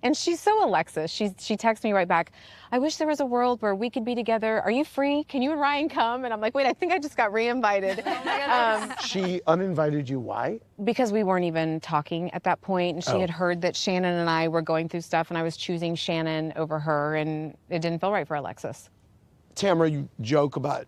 And she's so Alexis. She texts me right back, I wish there was a world where we could be together. Are you free? Can you and Ryan come? And I'm like, wait, I think I just got re-invited. She uninvited you, why? Because we weren't even talking at that point, and she had heard that Shannon and I were going through stuff, and I was choosing Shannon over her, and it didn't feel right for Alexis. Tamra, you joke about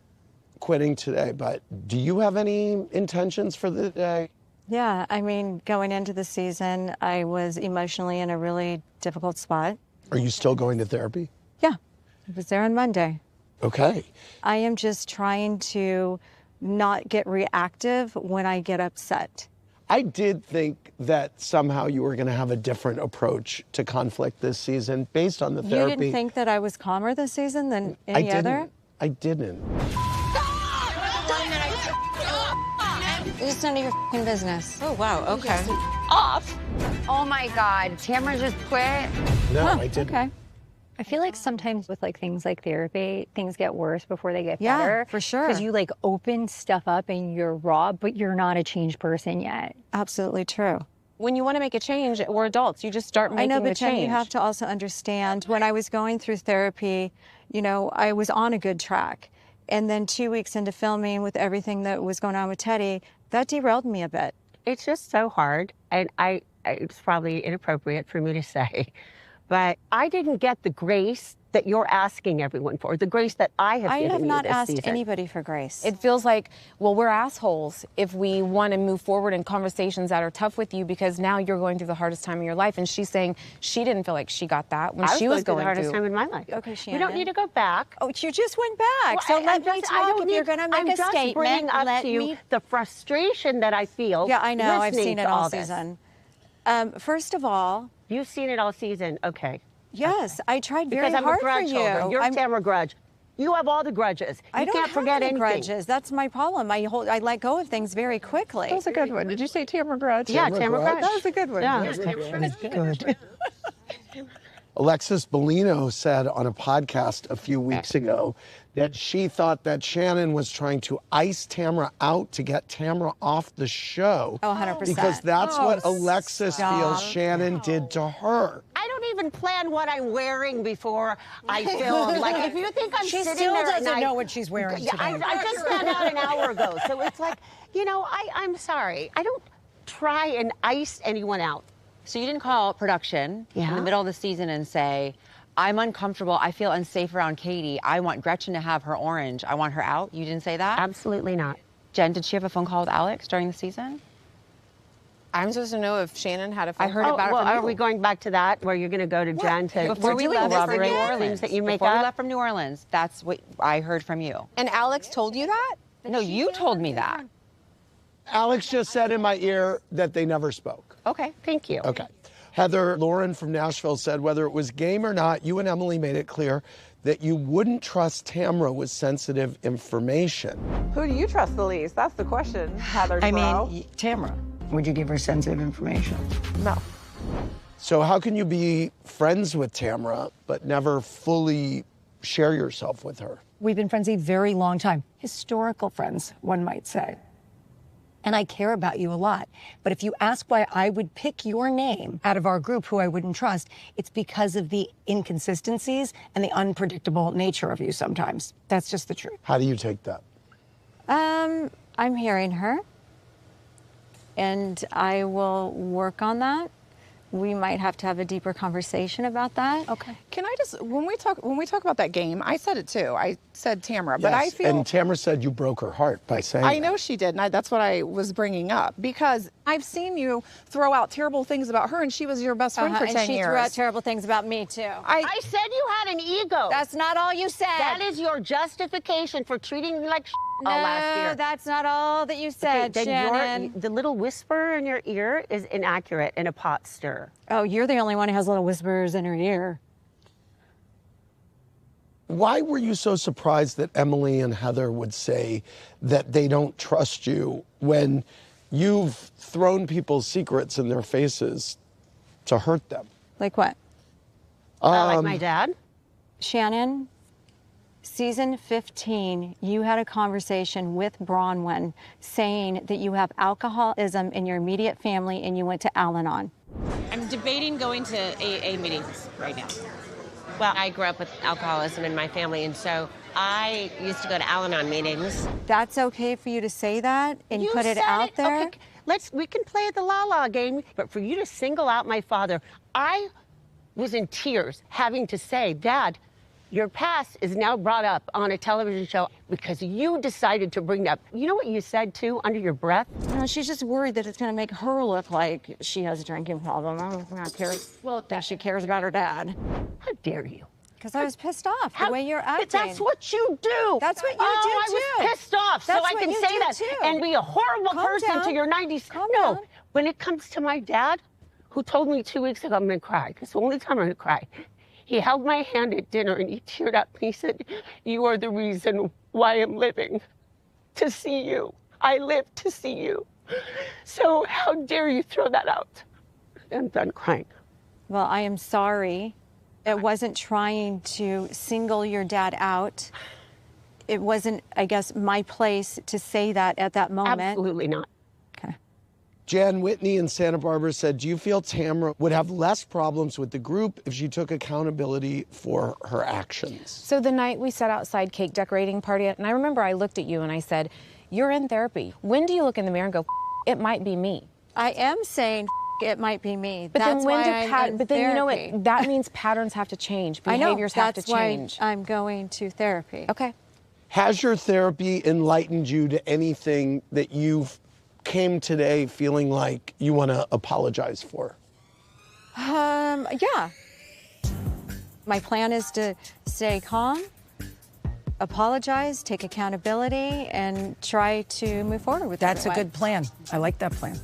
quitting today, but do you have any intentions for the day? Yeah, I mean, going into the season, I was emotionally in a really difficult spot. Are you still going to therapy? Yeah, I was there on Monday. Okay. I am just trying to not get reactive when I get upset. I did think that somehow you were going to have a different approach to conflict this season based on the therapy. You didn't think that I was calmer this season than any other? I didn't. It's none of your f***ing business. Oh, wow, okay. Off. Oh my God, Tamra just quit. No, I didn't. Okay. I feel like sometimes with like things like therapy, things get worse before they get Yeah, better. for sure. Because you like open stuff up and you're raw, but you're not a changed person yet. Absolutely true. When you want to make a change, we're adults. You just start making I know, the but Jen, change. you have to also understand, when I was going through therapy, you know, I was on a good track. And then 2 weeks into filming with everything that was going on with Teddy, that derailed me a bit. It's just so hard, and it's probably inappropriate for me to say, but I didn't get the grace that you're asking everyone for, the grace that I have given you I have not this asked season. anybody for grace. It feels like, well, we're assholes if we want to move forward in conversations that are tough with you because now you're going through the hardest time of your life. And she's saying she didn't feel like she got that when she was through the going hardest through. time in my life. Okay, Shannon. We don't need to go back. Oh, you just went back. So let me talk if you're going to make I'm a just statement. bringing up Let to you me. the frustration that I feel. Yeah, I know. I've listening seen it to all this. season. First of all, You've seen it all season. Okay. yes, I tried very Because I'm hard a grudge for you. holder. You're Tamra Grudge. You have all the grudges. I You don't can't have forget any anything. grudges. That's my problem. I let go of things very quickly. That was a good one. Did you say Tamra Grudge? Yeah, Tamra Grudge. That was a good one. Yeah. Alexis Bellino said on a podcast a few weeks ago that she thought that Shannon was trying to ice Tamra out to get Tamra off the show. Oh, 100%. Because that's what Alexis stop. feels Shannon did to her. I don't even plan what I'm wearing before I film. Like, if you think I'm She sitting still there doesn't and know what she's wearing Yeah, today. I just found out an hour ago. So it's like, you know, I'm sorry. I don't try and ice anyone out. So you didn't call production in the middle of the season and say, I'm uncomfortable, I feel unsafe around Katie, I want Gretchen to have her orange, I want her out? You didn't say that? Absolutely not. Jen, did she have a phone call with Alex during the season? I'm supposed to know if Shannon had a phone I heard call. about well, it from are you. we going back to that, where you're going to go to Jen to Before we left from New corroborate Orleans, things that you make before we up? left from New Orleans, that's what I heard from you. And Alex told you that? No, you told me that. Alex just said in my ear that they never spoke. Okay. Thank you. Okay. Heather Lauren from Nashville said whether it was game or not, you and Emily made it clear that you wouldn't trust Tamra with sensitive information. Who do you trust the least? That's the question, Heather. I mean, Tamra, would you give her sensitive information? No. So how can you be friends with Tamra but never fully share yourself with her? We've been friends a very long time. Historical friends, one might say. And I care about you a lot. But if you ask why I would pick your name out of our group who I wouldn't trust, it's because of the inconsistencies and the unpredictable nature of you sometimes. That's just the truth. How do you take that? I'm hearing her, and I will work on that. We might have to have a deeper conversation about that. Okay. Can I just, when we talk about that game, I said it too. I said Tamra, but I Yes, feel. and Tamra said you broke her heart by saying I that. know she did, and that's what I was bringing up because I've seen you throw out terrible things about her, and she was your best friend for 10 and she years. threw out terrible things about me, too. I said you had an ego. That's not all you said. That is your justification for treating me like all last year. No, that's not all that you said, then Shannon. the little whisper in your ear is inaccurate and a pot stir. Oh, you're the only one who has little whispers in her ear. Why were you so surprised that Emily and Heather would say that they don't trust you when you've thrown people's secrets in their faces to hurt them? Like what? Like my dad? Shannon, season 15, you had a conversation with Bronwyn saying that you have alcoholism in your immediate family and you went to Al-Anon. I'm debating going to AA meetings right now. Well, I grew up with alcoholism in my family, and so I used to go to Al-Anon meetings. That's okay for you to say that and You put it said out there? Okay, we can play the la-la game, but for you to single out my father, I was in tears having to say, Dad, your past is now brought up on a television show because you decided to bring that. You know what you said, too, under your breath? No, she's just worried that it's going to make her look like she has a drinking problem. I don't care. Well, that she cares about her dad. How dare you? Because I was pissed off the way you're acting. That's what you do. That's what you do, I was pissed off, That's so I what can you say do, that too. and be a horrible Calm person down. to your 90s. Calm No, down. when it comes to my dad, who told me 2 weeks ago I'm going to cry, it's the only time I'm going to cry. He held my hand at dinner and he teared up. He said, you are the reason why I'm living, to see you. I live to see you. So how dare you throw that out? I'm done crying. Well, I am sorry. It wasn't trying to single your dad out. It wasn't, I guess, my place to say that at that moment. Absolutely not. Okay. Jan Whitney in Santa Barbara said, do you feel Tamra would have less problems with the group if she took accountability for her actions? So the night we sat outside cake decorating party, and I remember I looked at you and I said, you're in therapy. When do you look in the mirror and go, it might be me? I am saying it might be me. But That's then when why do I'm in but then you know therapy. what? That means patterns have to change. I know. Behaviors have to That's why change. I'm going to therapy. Okay. Has your therapy enlightened you to anything that you've came today feeling like you want to apologize for? Yeah. My plan is to stay calm, apologize, take accountability, and try to move forward with That's a it. good plan. I like that plan.